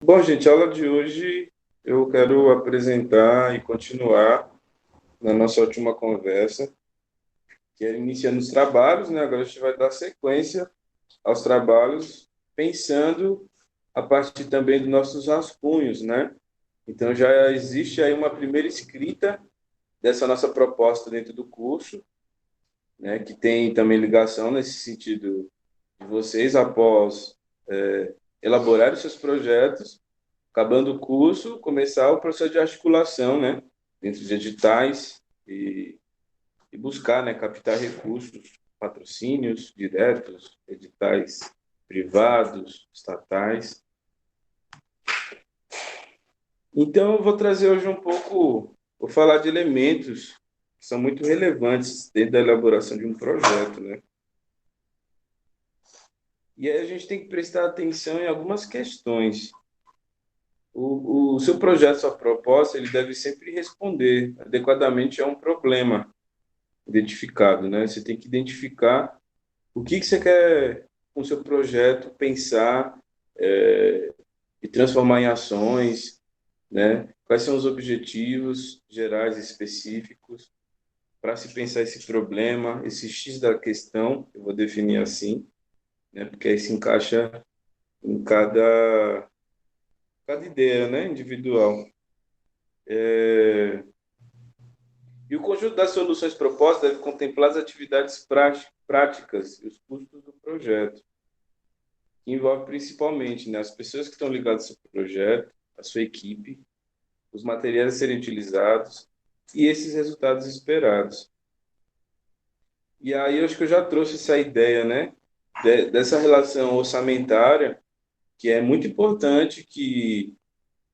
Bom, gente, a aula de hoje eu quero apresentar e continuar na nossa última conversa, que é iniciando os trabalhos, né? Agora a gente vai dar sequência aos trabalhos, pensando a partir também dos nossos rascunhos, né? Então já existe aí uma primeira escrita dessa nossa proposta dentro do curso, né? Que tem também ligação nesse sentido de vocês, após elaborar os seus projetos, acabando o curso, começar o processo de articulação, né, dentro de editais e buscar, né, captar recursos, patrocínios diretos, editais privados, estatais. Então, eu vou trazer hoje um pouco, vou falar de elementos que são muito relevantes dentro da elaboração de um projeto, né? E aí a gente tem que prestar atenção em algumas questões. O seu projeto, sua proposta, ele deve sempre responder adequadamente a um problema identificado, né? Você tem que identificar o que você quer com o seu projeto pensar e transformar em ações, né? Quais são os objetivos gerais específicos para se pensar esse problema, esse X da questão, eu vou definir assim, né? Porque aí se encaixa em cada ideia, né? Individual. E o conjunto das soluções propostas deve contemplar as atividades práticas e os custos do projeto, que envolve principalmente, né, as pessoas que estão ligadas ao seu projeto, a sua equipe, os materiais a serem utilizados e esses resultados esperados. E aí eu acho que eu já trouxe essa ideia, né, dessa relação orçamentária, que é muito importante que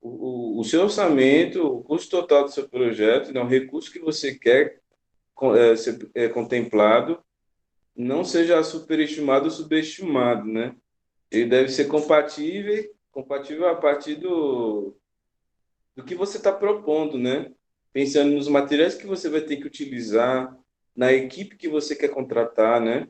o seu orçamento, o custo total do seu projeto, né, o recurso que você quer ser contemplado, não seja superestimado ou subestimado, né? Ele deve ser compatível a partir do que você está propondo, né? Pensando nos materiais que você vai ter que utilizar, na equipe que você quer contratar, né?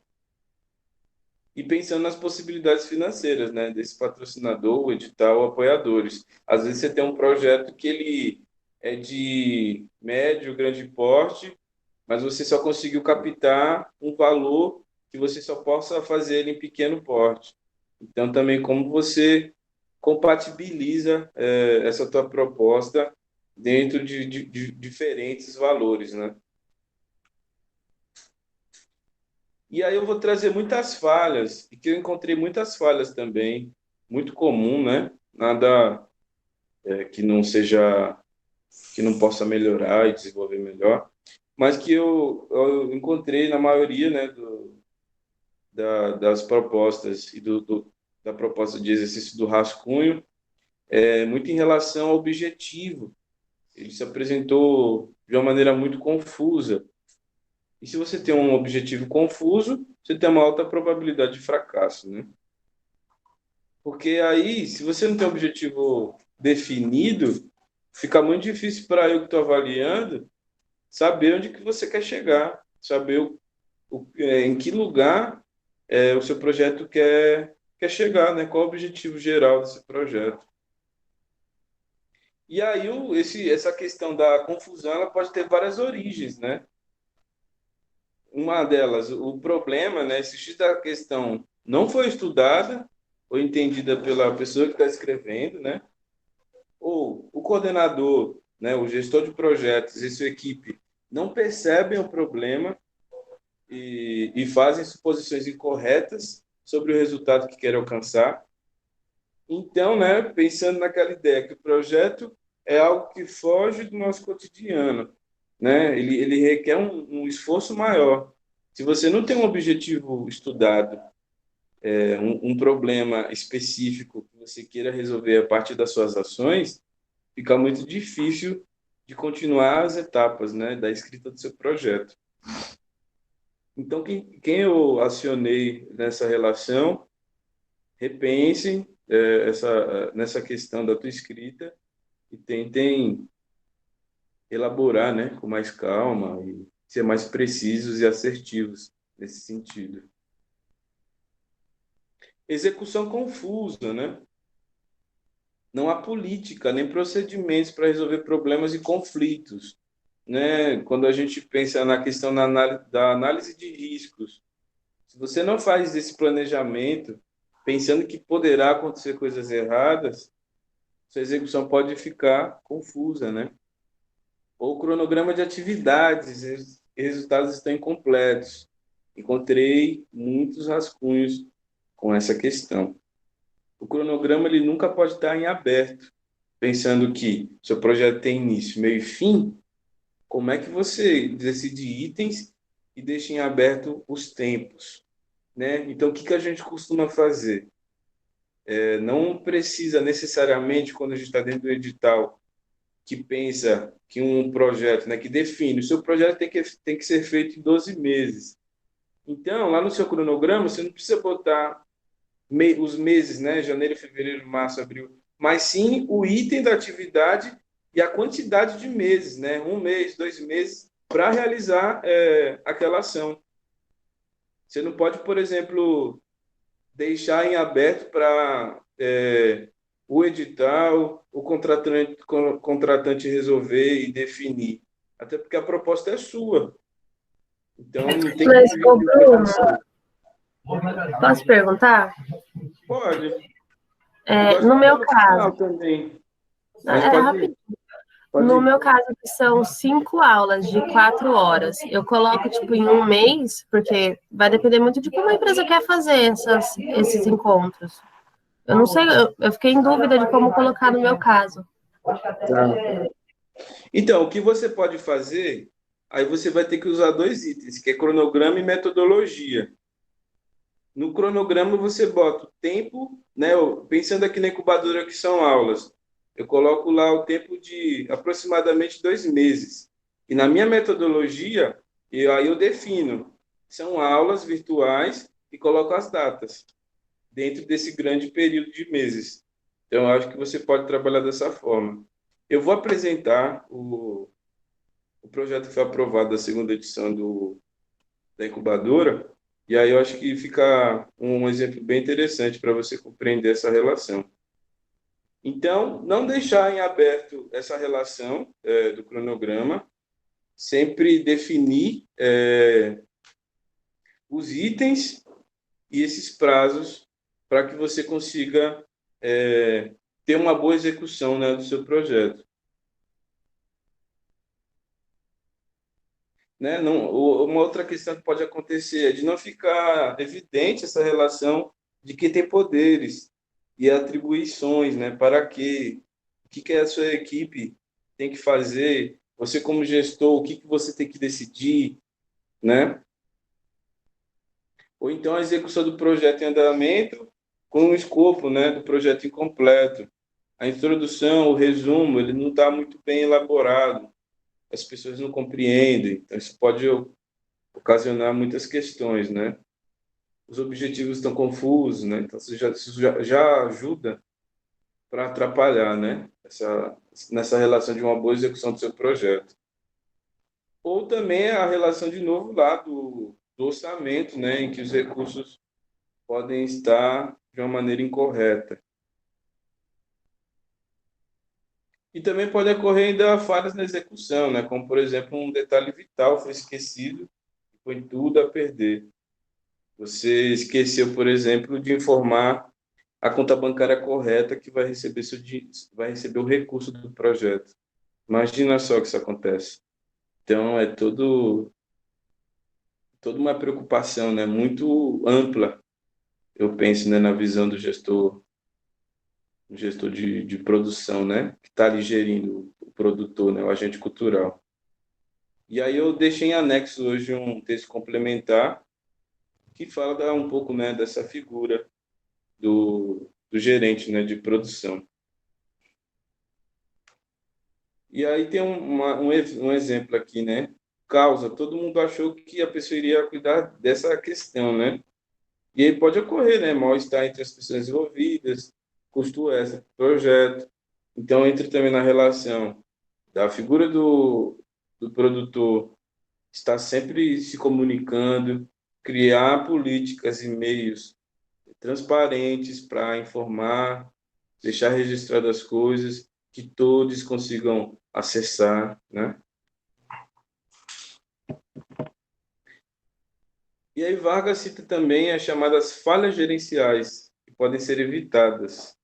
E pensando nas possibilidades financeiras, né? Desse patrocinador, o edital, apoiadores. Às vezes você tem um projeto que ele é de médio, grande porte, mas você só conseguiu captar um valor que você só possa fazer ele em pequeno porte. Então, também como você compatibiliza essa tua proposta dentro de diferentes valores, né? E aí eu vou trazer muitas falhas, e que eu encontrei muitas falhas também, muito comum, né? Nada que não seja, que não possa melhorar e desenvolver melhor, mas que eu encontrei na maioria, né, das propostas e da proposta de exercício do rascunho, muito em relação ao objetivo. Ele se apresentou de uma maneira muito confusa. E se você tem um objetivo confuso, você tem uma alta probabilidade de fracasso, né? Porque aí, se você não tem um objetivo definido, fica muito difícil para eu que estou avaliando saber onde que você quer chegar, saber em que lugar o seu projeto quer chegar, né? Qual o objetivo geral desse projeto. E aí, essa questão da confusão, ela pode ter várias origens, né? Uma delas, o problema, né? Se X da questão não foi estudada ou entendida pela pessoa que está escrevendo, né? Ou o coordenador, né? O gestor de projetos e sua equipe não percebem o problema e fazem suposições incorretas sobre o resultado que querem alcançar. Então, né, pensando naquela ideia que o projeto é algo que foge do nosso cotidiano, né? Ele requer um esforço maior. Se você não tem um objetivo estudado, um problema específico que você queira resolver a partir das suas ações, fica muito difícil de continuar as etapas, né, da escrita do seu projeto. Então, quem eu acionei nessa relação, repensem nessa questão da tua escrita e tentem elaborar, né, com mais calma e ser mais precisos e assertivos nesse sentido. Execução confusa, né? não há política nem procedimentos para resolver problemas e conflitos, né? Quando a gente pensa na questão da análise de riscos, se você não faz esse planejamento, pensando que poderá acontecer coisas erradas, sua execução pode ficar confusa, né? Ou cronograma de atividades, e resultados estão incompletos. Encontrei muitos rascunhos com essa questão. O cronograma ele nunca pode estar em aberto, pensando que seu projeto tem início, meio e fim. Como é que você decide itens e deixa em aberto os tempos, né? Então, o que que a gente costuma fazer? Não precisa necessariamente, quando a gente está dentro do edital, que pensa que um projeto, né, que define, o seu projeto tem que ser feito em 12 meses. Então, lá no seu cronograma, você não precisa botar os meses, né, janeiro, fevereiro, março, abril, mas sim o item da atividade e a quantidade de meses, né, um mês, 2 meses, para realizar aquela ação. Você não pode, por exemplo, deixar em aberto para o edital, o contratante resolver e definir. Até porque a proposta é sua. Então, não tem Mas, ô que Bruno, você. posso perguntar? Pode. Eu gosto No de ir meu no caso, final também. Mas é pode ir. rapidinho. Pode No ir. meu caso, que são 5 aulas de 4 horas, eu coloco tipo em um mês, porque vai depender muito de como a empresa quer fazer esses encontros. Eu não sei, eu fiquei em dúvida de como colocar no meu caso. Tá. Então, o que você pode fazer, aí você vai ter que usar dois itens, que é cronograma e metodologia. No cronograma você bota o tempo, né? Pensando aqui na incubadora que são aulas, eu coloco lá o tempo de aproximadamente 2 meses. E na minha metodologia, aí eu defino, são aulas virtuais e coloco as datas dentro desse grande período de meses. Então, eu acho que você pode trabalhar dessa forma. Eu vou apresentar o projeto que foi aprovado da segunda edição da incubadora, e aí eu acho que fica um exemplo bem interessante para você compreender essa relação. Então, não deixar em aberto essa relação do cronograma, sempre definir os itens e esses prazos para que você consiga ter uma boa execução, né, do seu projeto. Né? Não, uma outra questão que pode acontecer é de não ficar evidente essa relação de quem tem poderes e atribuições, né? Para quê? O que que a sua equipe tem que fazer? Você como gestor, o que que você tem que decidir, né? Ou então a execução do projeto em andamento com o escopo, né, do projeto incompleto. A introdução, o resumo, ele não está muito bem elaborado. As pessoas não compreendem. Então, isso pode ocasionar muitas questões, né? Os objetivos estão confusos, né? Então, isso já ajuda para atrapalhar, né? Nessa relação de uma boa execução do seu projeto. Ou também a relação, de novo, lá do orçamento, né? Em que os recursos podem estar de uma maneira incorreta. E também pode ocorrer ainda falhas na execução, né? Como, por exemplo, um detalhe vital foi esquecido e foi tudo a perder. Você esqueceu, por exemplo, de informar a conta bancária correta que vai receber o recurso do projeto. Imagina só que isso acontece. Então, é toda uma preocupação, né, muito ampla, eu penso, né, na visão do gestor de produção, né, que está ali gerindo o produtor, né, o agente cultural. E aí eu deixei em anexo hoje um texto complementar que fala um pouco, né, dessa figura do gerente, né, de produção. E aí tem um exemplo aqui, né? Causa, todo mundo achou que a pessoa iria cuidar dessa questão, né? E aí pode ocorrer, né? Mal-estar entre as pessoas envolvidas, custo extra, projeto. Então, entra também na relação da figura do produtor estar sempre se comunicando, criar políticas e meios transparentes para informar, deixar registrado as coisas, que todos consigam acessar, né? E aí Vargas cita também as chamadas falhas gerenciais, que podem ser evitadas.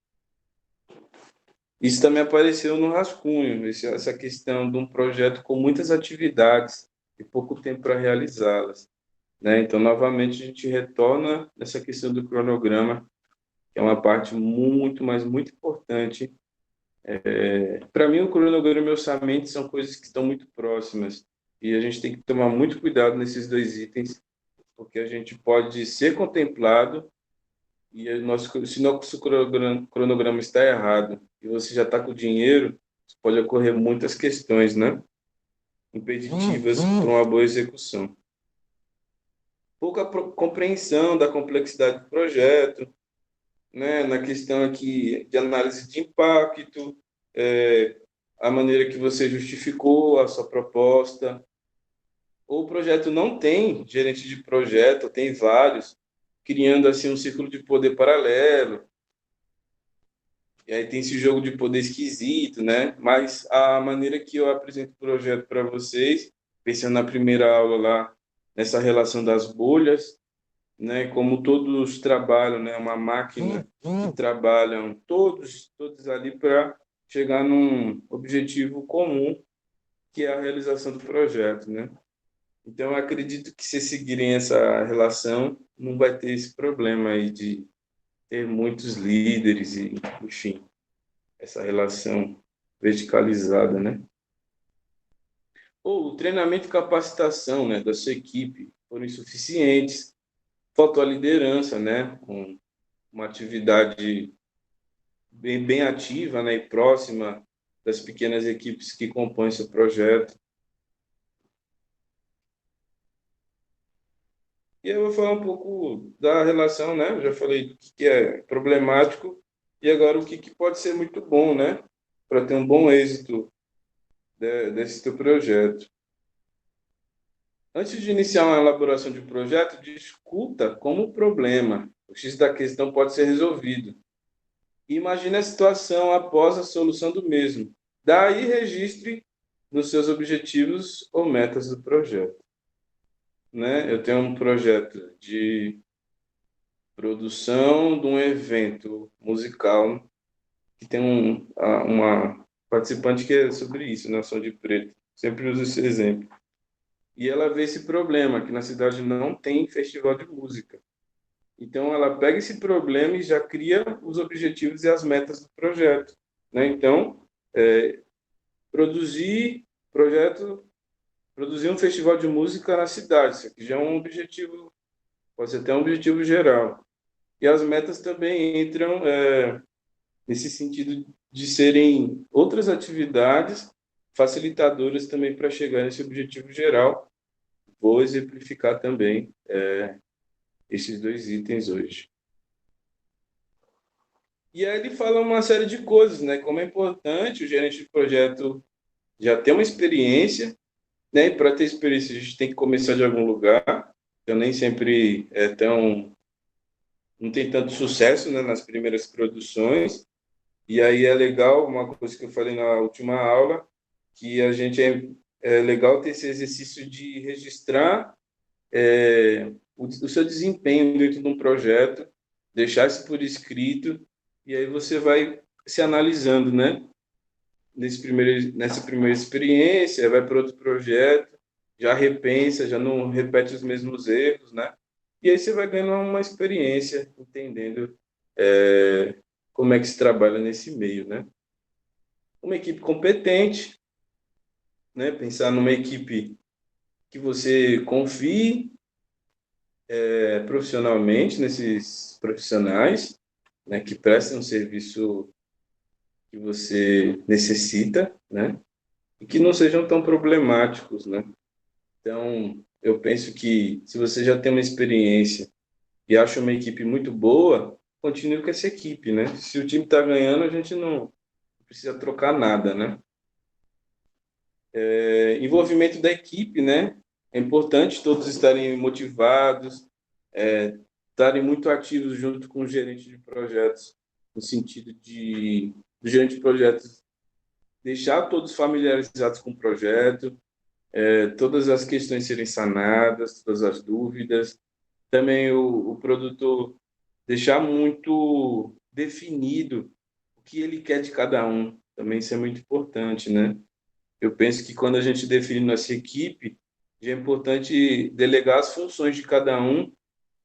Isso também apareceu no rascunho, essa questão de um projeto com muitas atividades e pouco tempo para realizá-las, né? Então, novamente, a gente retorna nessa questão do cronograma, que é uma parte muito, mas muito importante. Para mim, o cronograma e o orçamento são coisas que estão muito próximas, e a gente tem que tomar muito cuidado nesses dois itens, porque a gente pode ser contemplado e se nosso cronograma está errado e você já está com o dinheiro, pode ocorrer muitas questões, né? Impeditivas para uma boa execução. Pouca compreensão da complexidade do projeto, né? Na questão aqui de análise de impacto, a maneira que você justificou a sua proposta. Ou o projeto não tem gerente de projeto, tem vários, criando assim um círculo de poder paralelo. E aí tem esse jogo de poder esquisito, né? Mas a maneira que eu apresento o projeto para vocês, pensando na primeira aula lá, nessa relação das bolhas, né? Como todos trabalham, né? Uma máquina que trabalham todos ali para chegar num objetivo comum, que é a realização do projeto, né? Então, eu acredito que se seguirem essa relação, não vai ter esse problema aí de ter muitos líderes e, enfim, essa relação verticalizada, né? Ou o treinamento e capacitação, né, da sua equipe foram insuficientes, faltou a liderança, né, com uma atividade bem ativa, né, e próxima das pequenas equipes que compõem seu projeto. E eu vou falar um pouco da relação, né? Eu já falei do que é problemático e agora o que pode ser muito bom, né? Para ter um bom êxito desse teu projeto. Antes de iniciar uma elaboração de um projeto, discuta como o problema, o X da questão pode ser resolvido. E imagine a situação após a solução do mesmo. Daí registre nos seus objetivos ou metas do projeto. Né? Eu tenho um projeto de produção de um evento musical que tem uma participante que é sobre isso, Nação de Preto. Sempre uso esse exemplo. E ela vê esse problema, que na cidade não tem festival de música. Então, ela pega esse problema e já cria os objetivos e as metas do projeto. Né? Então, produzir produzir um festival de música na cidade. Isso aqui já é um objetivo, pode ser até um objetivo geral. E as metas também entram nesse sentido de serem outras atividades facilitadoras também para chegar nesse objetivo geral. Vou exemplificar também esses dois itens hoje. E aí ele fala uma série de coisas, né? Como é importante o gerente de projeto já ter uma experiência, né? E para ter experiência a gente tem que começar de algum lugar. Então nem sempre não tem tanto sucesso, né, nas primeiras produções. E aí é legal, uma coisa que eu falei na última aula, que a gente é legal ter esse exercício de registrar o seu desempenho dentro de um projeto, deixar isso por escrito, e aí você vai se analisando, né? Nessa primeira experiência, vai para outro projeto, já repensa, já não repete os mesmos erros, né? E aí você vai ganhando uma experiência, entendendo como é que se trabalha nesse meio, né? Uma equipe competente, né? Pensar numa equipe que você confie profissionalmente nesses profissionais, né? Que prestem um serviço que você necessita, né? E que não sejam tão problemáticos, né? Então, eu penso que se você já tem uma experiência e acha uma equipe muito boa, continue com essa equipe, né? Se o time está ganhando, a gente não precisa trocar nada, né? Envolvimento da equipe, né? É importante todos estarem motivados, estarem muito ativos junto com o gerente de projetos no sentido de do gerente de projetos deixar todos familiarizados com o projeto, todas as questões serem sanadas, todas as dúvidas. Também o produtor deixar muito definido o que ele quer de cada um. Também isso é muito importante, né? Eu penso que quando a gente define nossa equipe, já é importante delegar as funções de cada um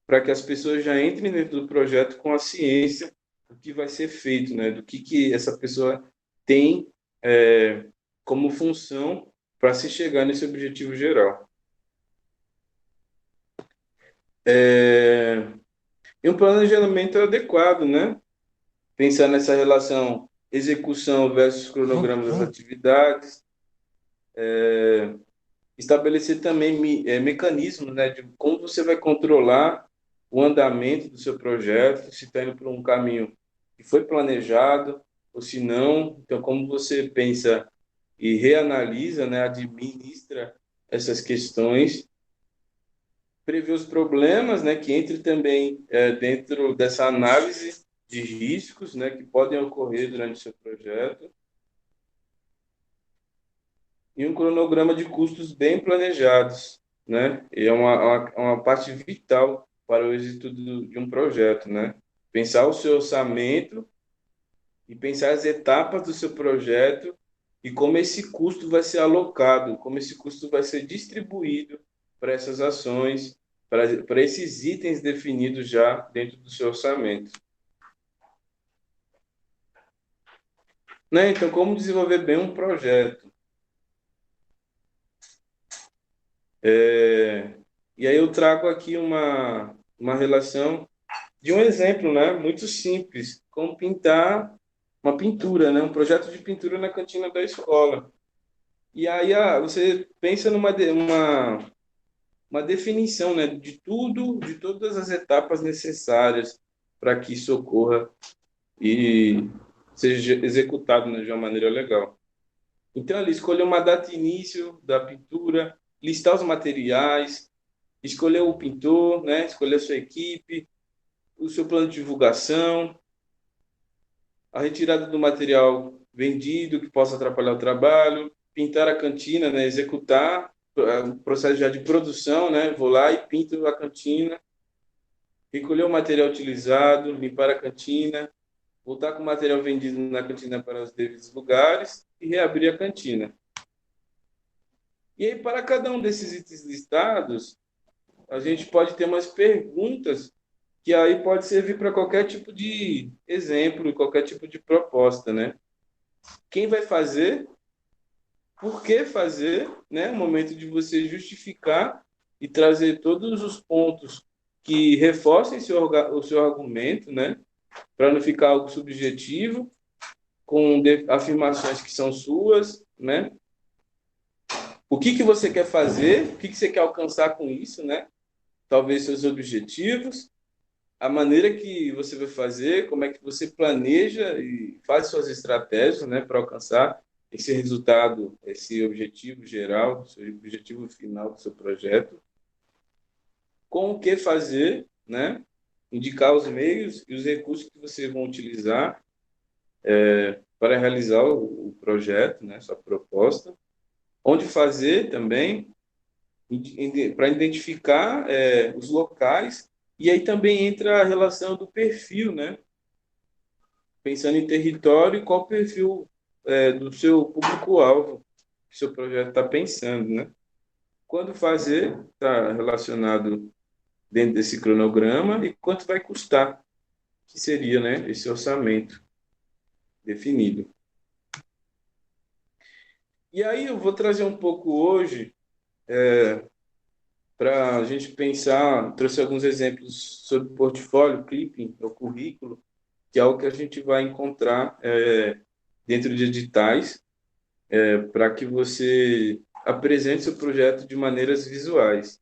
para que as pessoas já entrem dentro do projeto com a ciência do que vai ser feito, né? Do que essa pessoa tem como função para se chegar nesse objetivo geral. E um planejamento adequado, né? Pensar nessa relação execução versus cronograma das atividades, estabelecer também mecanismos, né, de como você vai controlar o andamento do seu projeto, se está indo por um caminho que foi planejado ou se não. Então, como você pensa e reanalisa, né, administra essas questões, prever os problemas, né, que entre também dentro dessa análise de riscos, né, que podem ocorrer durante o seu projeto, e um cronograma de custos bem planejados, né? E é uma parte vital para o êxito de um projeto, né? Pensar o seu orçamento e pensar as etapas do seu projeto e como esse custo vai ser alocado, como esse custo vai ser distribuído para essas ações, para esses itens definidos já dentro do seu orçamento. Né? Então, como desenvolver bem um projeto? E aí eu trago aqui uma relação de um exemplo, né, muito simples, como pintar uma pintura, né, um projeto de pintura na cantina da escola. E aí você pensa uma definição, né, de tudo, de todas as etapas necessárias para que isso ocorra e seja executado, né, de uma maneira legal. Então, ali, escolher uma data de início da pintura, listar os materiais, escolher o pintor, né, escolher a sua equipe, o seu plano de divulgação, a retirada do material vendido que possa atrapalhar o trabalho, pintar a cantina, né, executar o processo já de produção, né, vou lá e pinto a cantina, recolher o material utilizado, limpar a cantina, voltar com o material vendido na cantina para os devidos lugares e reabrir a cantina. E aí, para cada um desses itens listados, a gente pode ter umas perguntas que aí pode servir para qualquer tipo de exemplo, qualquer tipo de proposta, né? Quem vai fazer? Por que fazer? Né? O momento de você justificar e trazer todos os pontos que reforcem o seu argumento, né? Para não ficar algo subjetivo, com afirmações que são suas, né? O que você quer fazer? O que você quer alcançar com isso, né? Talvez seus objetivos, a maneira que você vai fazer, como é que você planeja e faz suas estratégias, né, para alcançar esse resultado, esse objetivo geral, seu objetivo final do seu projeto. Com o que fazer, né? Indicar os meios e os recursos que vocês vão utilizar para realizar o projeto, né, sua proposta. Onde fazer também, para identificar os locais. E aí também entra a relação do perfil, né? Pensando em território e qual o perfil do seu público-alvo que o seu projeto está pensando, né? Quando fazer, está relacionado dentro desse cronograma e quanto vai custar, que seria, né, esse orçamento definido. E aí eu vou trazer um pouco hoje para a gente pensar, trouxe alguns exemplos sobre portfólio, clipping, o currículo, que é algo que a gente vai encontrar dentro de editais, para que você apresente seu projeto de maneiras visuais.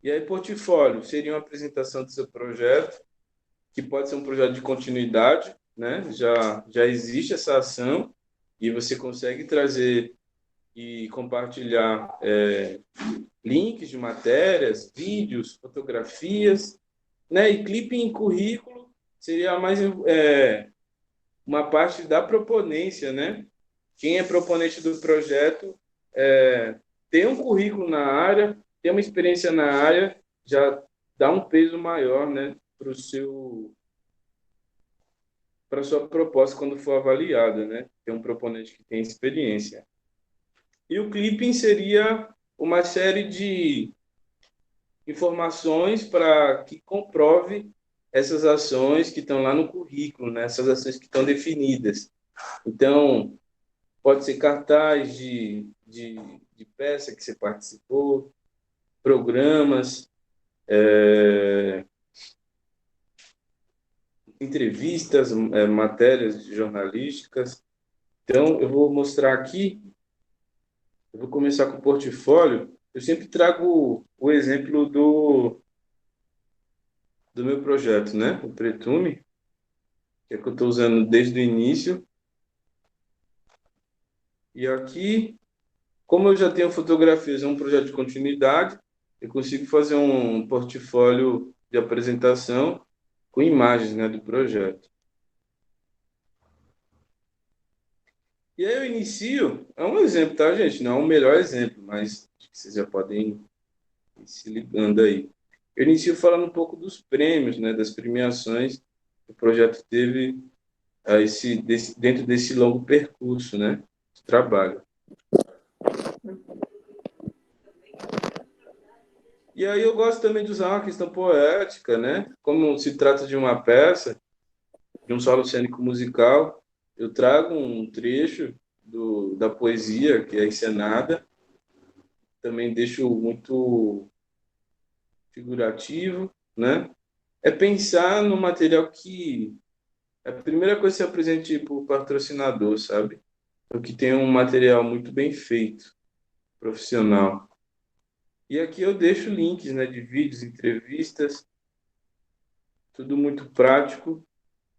E aí, portfólio seria uma apresentação do seu projeto, que pode ser um projeto de continuidade, né? Já existe essa ação e você consegue trazer e compartilhar links de matérias, vídeos, fotografias, né? E clipe em currículo seria mais uma parte da proponência, né? Quem é proponente do projeto tem um currículo na área, tem uma experiência na área, já dá um peso maior, né, para a sua proposta quando for avaliada, né? Tem um proponente que tem experiência. E o clipping seria uma série de informações para que comprove essas ações que estão lá no currículo, né? Essas ações que estão definidas. Então, pode ser cartaz de peça que você participou, programas, entrevistas, matérias jornalísticas. Então, eu vou mostrar aqui, eu vou começar com o portfólio. Eu sempre trago o exemplo do meu projeto, né? O Pretume, que é que eu estou usando desde o início. E aqui, como eu já tenho fotografias, é um projeto de continuidade, eu consigo fazer um portfólio de apresentação com imagens, né, do projeto. E aí eu inicio, é um exemplo, tá, gente? Não é o melhor exemplo, mas acho que vocês já podem ir se ligando aí. Eu inicio falando um pouco dos prêmios, né, das premiações que o projeto teve dentro desse longo percurso, né, de trabalho. E aí eu gosto também de usar uma questão poética, né? Como se trata de uma peça, de um solo cênico musical, eu trago um trecho da poesia que é encenada, também deixo muito figurativo, né? É pensar no material que é a primeira coisa que se apresente para o patrocinador, sabe? O que tem um material muito bem feito, profissional. E aqui eu deixo links, né, de vídeos, entrevistas, tudo muito prático,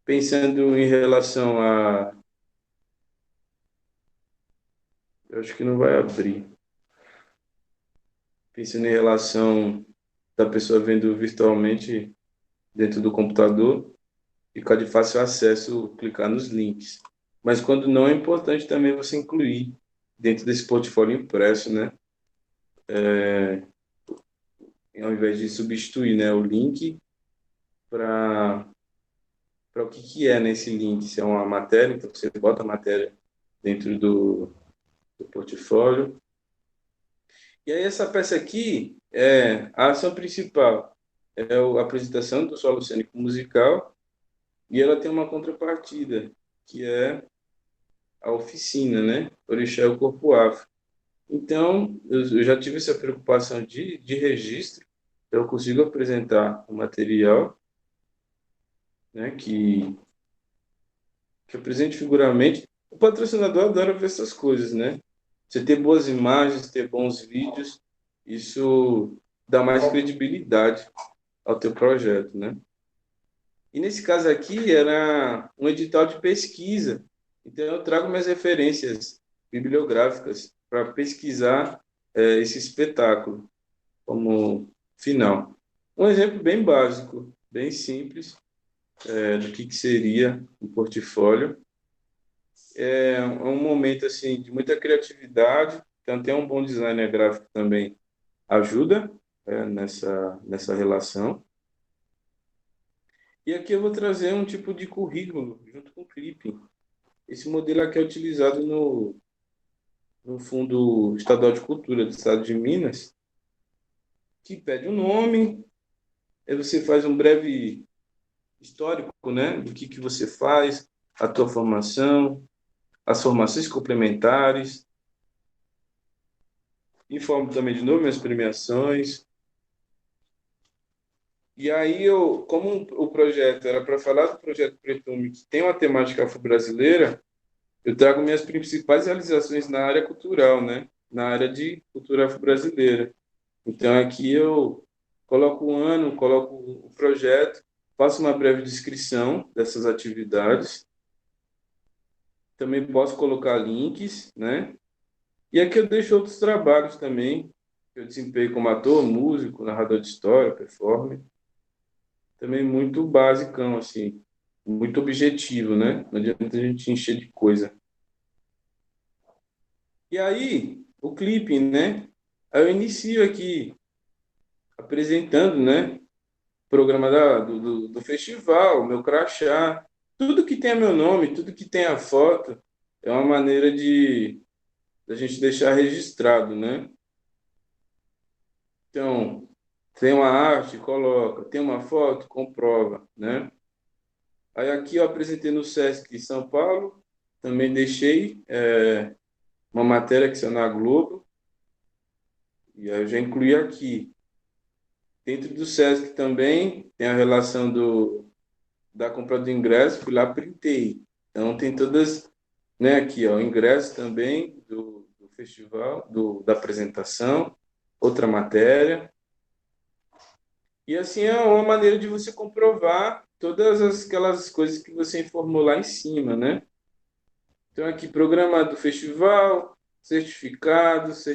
pensando em relação a. Eu acho que não vai abrir. Pensando em relação da pessoa vendo virtualmente dentro do computador, ficar de fácil acesso, clicar nos links. Mas quando não, é importante também você incluir dentro desse portfólio impresso, né? Ao invés de substituir, né, o link para o que é nesse link. Se é uma matéria, então você bota a matéria dentro do portfólio. E aí essa peça aqui é a ação principal, é a apresentação do solo cênico musical, e ela tem uma contrapartida, que é a oficina, né? Orixá é o corpo afro. Então, eu já tive essa preocupação de registro, então eu consigo apresentar o material, né, que apresente figuramente. O patrocinador adora ver essas coisas, né? Você ter boas imagens, ter bons vídeos, isso dá mais credibilidade ao teu projeto, né? E nesse caso aqui era um edital de pesquisa, então eu trago minhas referências bibliográficas para pesquisar esse espetáculo como final. Um exemplo bem básico, bem simples, do que seria um portfólio. É um momento assim de muita criatividade, então ter um bom designer gráfico também ajuda nessa relação. E aqui eu vou trazer um tipo de currículo junto com o clipping. Esse modelo aqui é utilizado no Fundo Estadual de Cultura do Estado de Minas, que pede um nome, aí você faz um breve histórico, né, do que você faz, a tua formação, as formações complementares, informo também de novo minhas premiações. E aí como o projeto era para falar do projeto Pretume, que tem uma temática afro-brasileira, eu trago minhas principais realizações na área cultural, né? Na área de cultura afro-brasileira. Então, aqui eu coloco o ano, coloco o projeto, faço uma breve descrição dessas atividades. Também posso colocar links, né? E aqui eu deixo outros trabalhos também, que eu desempenho como ator, músico, narrador de história, performer. Também muito basicão, assim. muito objetivo, né? Não adianta a gente encher de coisa. E aí, o clipe, né? Aí eu inicio aqui apresentando, né? O programa do festival, meu crachá, tudo que tenha meu nome, tudo que tenha foto, é uma maneira de a gente deixar registrado, né? Então, tem uma arte, coloca, tem uma foto, comprova, né? Aí aqui eu apresentei no Sesc São Paulo, também deixei uma matéria que saiu na Globo, e aí eu já incluí aqui. Dentro do Sesc também tem a relação da compra do ingresso, fui lá, printei. Então tem todas, né, aqui, ó, o ingresso também do festival, da apresentação, outra matéria. E assim é uma maneira de você comprovar aquelas coisas que você informou lá em cima, né? Então aqui, programa do festival, certificados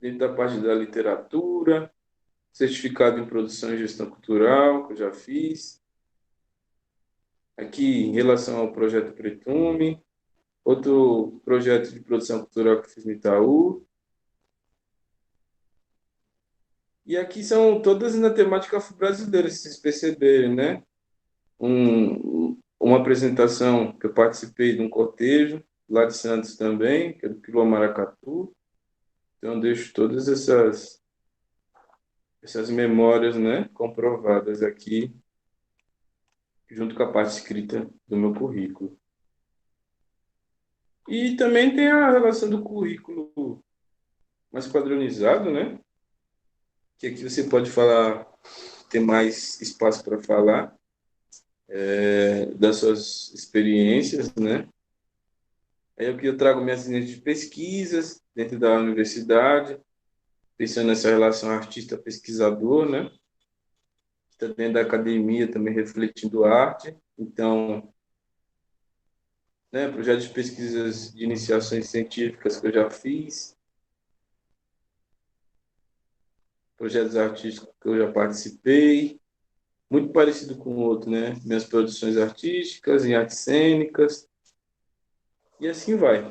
dentro da parte da literatura, certificado em produção e gestão cultural, que eu já fiz. Aqui, em relação ao projeto Pretume, outro projeto de produção cultural que eu fiz no Itaú. E aqui são todas na temática afro-brasileira, se vocês perceberem, né? Uma apresentação que eu participei de um cortejo, lá de Santos também, que é do Quilombo Maracatu. Então, eu deixo todas essas memórias, né, comprovadas aqui, junto com a parte escrita do meu currículo. E também tem a relação do currículo mais padronizado, né? Que aqui você pode falar, ter mais espaço para falar das suas experiências, né? Aí aqui eu trago minhas linhas de pesquisas dentro da universidade, pensando nessa relação artista-pesquisador, né? Está dentro da academia também refletindo arte. Então, né, projetos de pesquisas de iniciações científicas que eu já fiz, projetos artísticos que eu já participei, muito parecido com o outro, né? Minhas produções artísticas, em artes cênicas, e assim vai.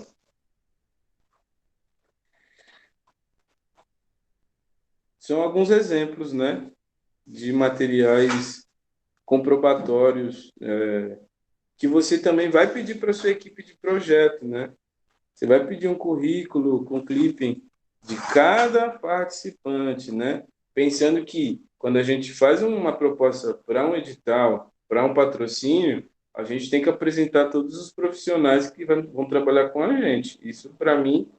São alguns exemplos, né, de materiais comprobatórios que você também vai pedir para sua equipe de projeto, né? Você vai pedir um currículo com clipping de cada participante, né? Pensando que quando a gente faz uma proposta para um edital, para um patrocínio, a gente tem que apresentar todos os profissionais que vão trabalhar com a gente. Isso, para mim,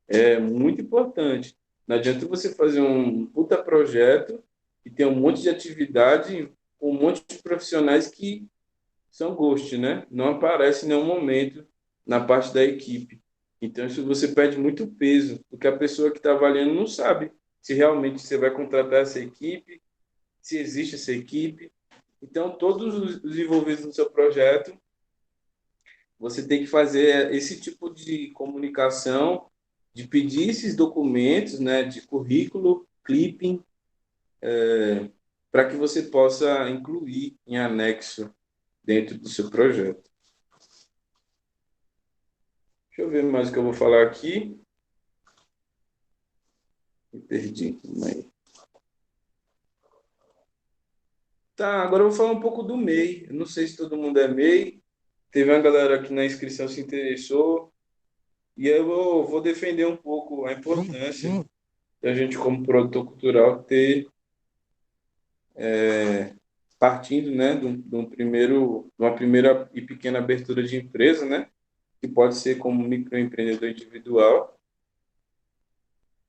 é muito importante. Não adianta você fazer um puta projeto e ter um monte de atividade com um monte de profissionais que são ghost, né? Não aparece em nenhum momento na parte da equipe. Então, isso você perde muito peso, porque a pessoa que está avaliando não sabe se realmente você vai contratar essa equipe, se existe essa equipe. Então, todos os envolvidos no seu projeto, você tem que fazer esse tipo de comunicação, de pedir esses documentos, né, de currículo, clipping, para que você possa incluir em anexo dentro do seu projeto. Deixa eu ver mais o que eu vou falar aqui. Me perdi. Tá, agora eu vou falar um pouco do MEI. Eu não sei se todo mundo é MEI. Teve uma galera que na inscrição se interessou. E eu vou defender um pouco a importância da gente, como produtor cultural, ter, partindo, né, de uma primeira e pequena abertura de empresa, né, que pode ser como microempreendedor individual.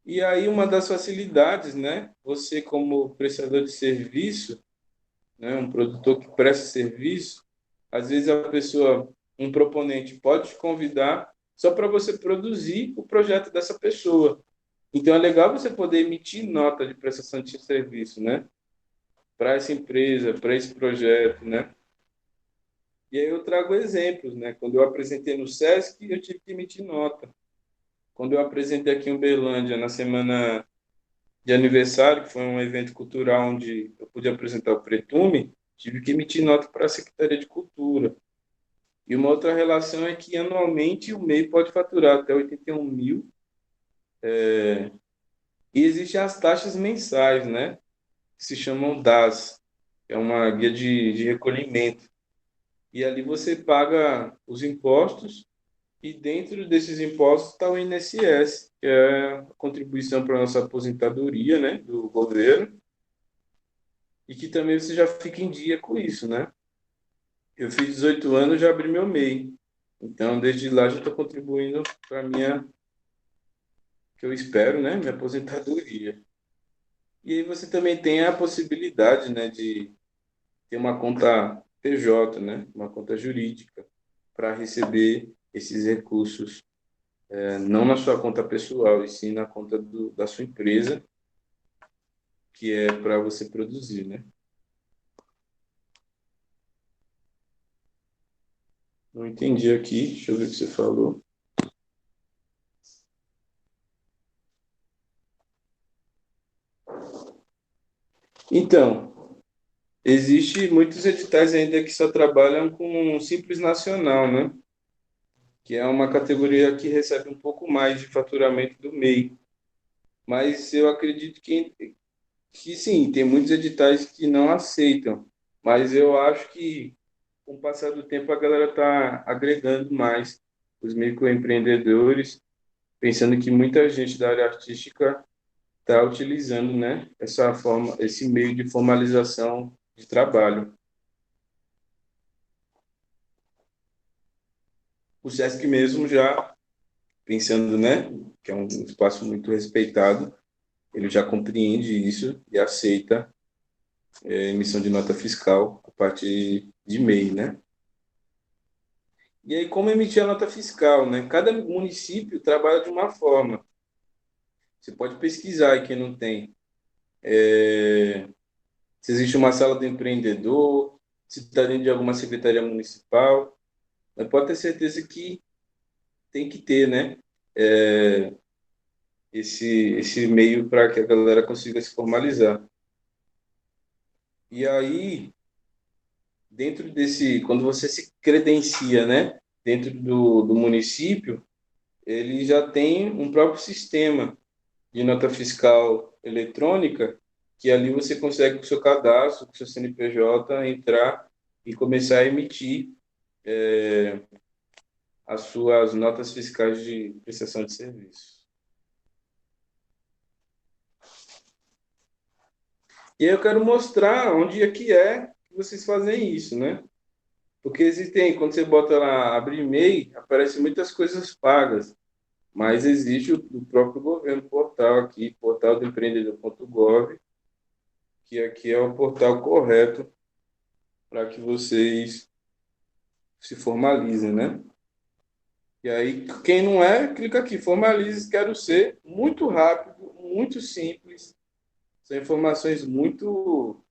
E aí, uma das facilidades, né, você, como prestador de serviço, né, um produtor que presta serviço, às vezes a pessoa, um proponente, pode te convidar só para você produzir o projeto dessa pessoa. Então é legal você poder emitir nota de prestação de serviço, né, para essa empresa, para esse projeto, né? E aí eu trago exemplos, né? Quando eu apresentei no Sesc, eu tive que emitir nota. Quando eu apresentei aqui em Uberlândia na semana de aniversário, que foi um evento cultural onde eu pude apresentar o Pretume, tive que emitir nota para a Secretaria de Cultura. E uma outra relação é que anualmente o MEI pode faturar até 81 mil, e existem as taxas mensais, né? Que se chamam DAS, que é uma guia de recolhimento. E ali você paga os impostos, e dentro desses impostos está o INSS, que é a contribuição para a nossa aposentadoria, né, do governo, e que também você já fica em dia com isso, né? Eu fiz 18 anos, já abri meu MEI. Então, desde lá já estou contribuindo para a minha, que eu espero, né, minha aposentadoria. E aí você também tem a possibilidade, né, de ter uma conta PJ, né, uma conta jurídica, para receber esses recursos, não na sua conta pessoal, e sim na conta da sua empresa, que é para você produzir, né? Não entendi aqui, deixa eu ver o que você falou. Então, existe muitos editais ainda que só trabalham com Simples Nacional, né? Que é uma categoria que recebe um pouco mais de faturamento do MEI. Mas eu acredito que sim, tem muitos editais que não aceitam. Mas eu acho que, com o passar do tempo, a galera está agregando mais os microempreendedores, pensando que muita gente da área artística está utilizando, né, essa forma, esse meio de formalização de trabalho. O SESC mesmo já pensando, né, que é um espaço muito respeitado, ele já compreende isso e aceita emissão de nota fiscal a partir de MEI, né? E aí, como emitir a nota fiscal, né? Cada município trabalha de uma forma. Você pode pesquisar aí quem não tem. Se existe uma sala do empreendedor, se está dentro de alguma secretaria municipal, mas pode ter certeza que tem que ter, né? Esse meio para que a galera consiga se formalizar. E aí, dentro desse, quando você se credencia, né? Dentro do município, ele já tem um próprio sistema de nota fiscal eletrônica, que ali você consegue, com o seu cadastro, com o seu CNPJ, entrar e começar a emitir as suas notas fiscais de prestação de serviço. E aí eu quero mostrar onde que vocês fazem isso, né? Porque existem, quando você bota lá abrir e-mail, aparecem muitas coisas pagas, mas existe o próprio governo portal aqui, portal do empreendedor.gov, que aqui é o portal correto para que vocês se formalizem, né? E aí, quem não é, clica aqui, formalize, quero ser, muito rápido, muito simples, são informações muito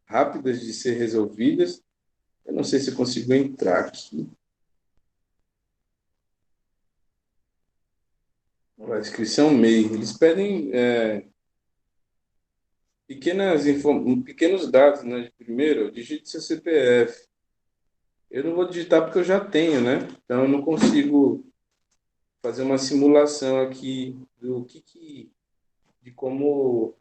rápidas de ser resolvidas. Eu não sei se eu consigo entrar aqui. A inscrição MEI, eles pedem pequenos dados, né? De primeiro, digite seu CPF. Eu não vou digitar porque eu já tenho, né? Então eu não consigo fazer uma simulação aqui de como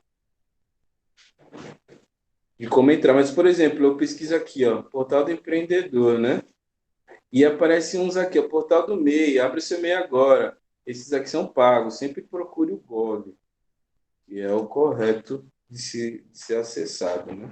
entrar. Mas, por exemplo, eu pesquiso aqui, ó, portal do empreendedor, né? E aparece uns aqui, ó, portal do MEI, abre o seu MEI agora. Esses aqui são pagos. Sempre procure o Gov, que é o correto de ser acessado, né?